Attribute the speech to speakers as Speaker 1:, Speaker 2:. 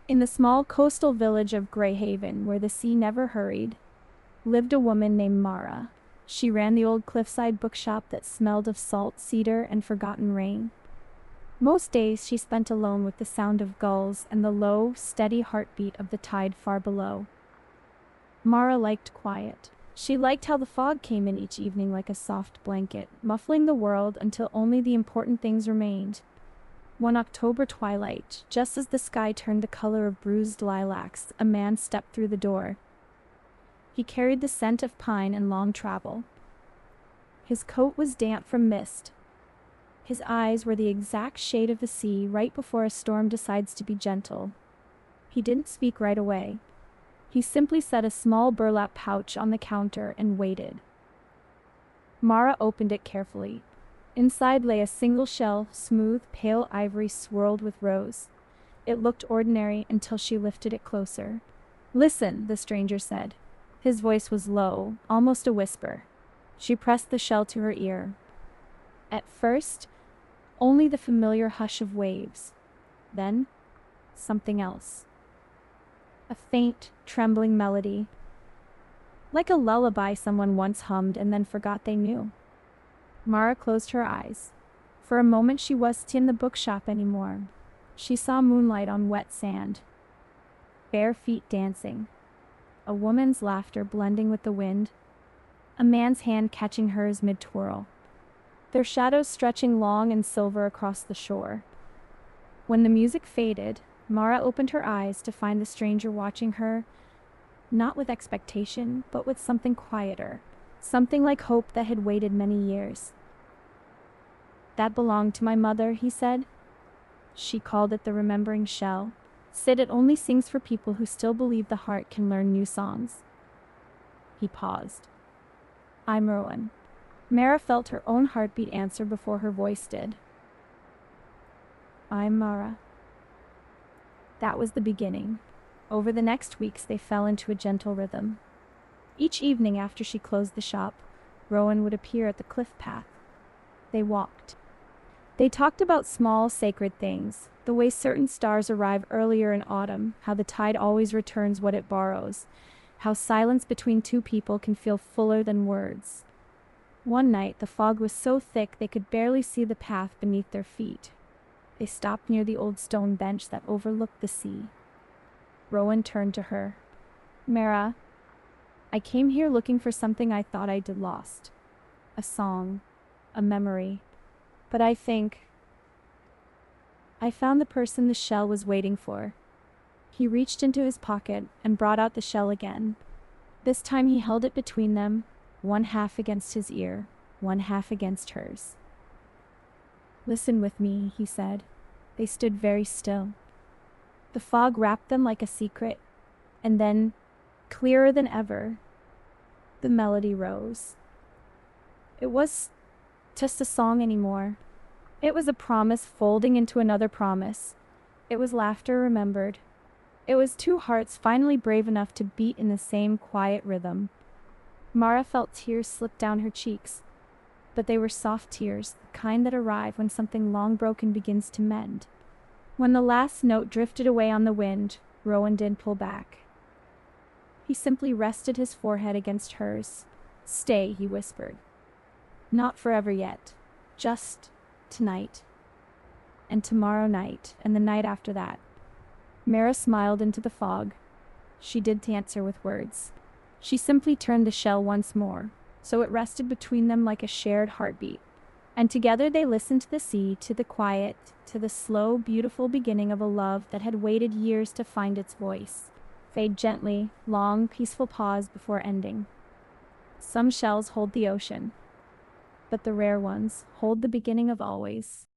Speaker 1: In the small coastal village of Greyhaven, where the sea never hurried, lived a woman named Mara. She ran the old cliffside bookshop that smelled of salt, cedar, and forgotten rain. Most days she spent alone with the sound of gulls and the low, steady heartbeat of the tide far below. Mara liked quiet. She liked how the fog came in each evening like a soft blanket, muffling the world until only the important things remained. One October twilight, just as the sky turned the color of bruised lilacs, a man stepped through the door. He carried the scent of pine and long travel. His coat was damp from mist. His eyes were the exact shade of the sea right before a storm decides to be gentle. He didn't speak right away. He simply set a small burlap pouch on the counter and waited. Mara opened it carefully. Inside lay a single shell, smooth, pale ivory swirled with rose. It looked ordinary until she lifted it closer. "Listen," the stranger said. His voice was low, almost a whisper. She pressed the shell to her ear. At first, only the familiar hush of waves. Then, something else. A faint, trembling melody. Like a lullaby someone once hummed and then forgot they knew. Mara closed her eyes. For a moment she wasn't in the bookshop anymore. She saw moonlight on wet sand. Bare feet dancing. A woman's laughter blending with the wind. A man's hand catching hers mid-twirl. Their shadows stretching long and silver across the shore. When the music faded, Mara opened her eyes to find the stranger watching her, not with expectation, but with something quieter. Something like hope that had waited many years. "That belonged to my mother," he said. She called it the remembering shell. Said it only sings for people who still believe the heart can learn new songs. He paused. "I'm Rowan." Mara felt her own heartbeat answer before her voice did. "I'm Mara." That was the beginning. Over the next weeks they fell into a gentle rhythm. Each evening after she closed the shop, Rowan would appear at the cliff path. They walked. They talked about small, sacred things, the way certain stars arrive earlier in autumn, how the tide always returns what it borrows, how silence between two people can feel fuller than words. One night, the fog was so thick they could barely see the path beneath their feet. They stopped near the old stone bench that overlooked the sea. Rowan turned to her. "Mara, I came here looking for something I thought I'd lost. A song, a memory. But I think I found the person the shell was waiting for." He reached into his pocket and brought out the shell again. This time he held it between them, one half against his ear, one half against hers. "Listen with me," he said. They stood very still. The fog wrapped them like a secret, and then, clearer than ever, the melody rose. It was just a song anymore. It was a promise folding into another promise. It was laughter remembered. It was two hearts finally brave enough to beat in the same quiet rhythm. Mara felt tears slip down her cheeks, but they were soft tears, the kind that arrive when something long broken begins to mend. When the last note drifted away on the wind, Rowan didn't pull back. He simply rested his forehead against hers. "Stay," he whispered. "Not forever yet. Just tonight. And tomorrow night, and the night after that." Mara smiled into the fog. She didn't answer with words. She simply turned the shell once more, so it rested between them like a shared heartbeat. And together they listened to the sea, to the quiet, to the slow, beautiful beginning of a love that had waited years to find its voice. Fade gently, long, peaceful pause before ending. Some shells hold the ocean, but the rare ones hold the beginning of always.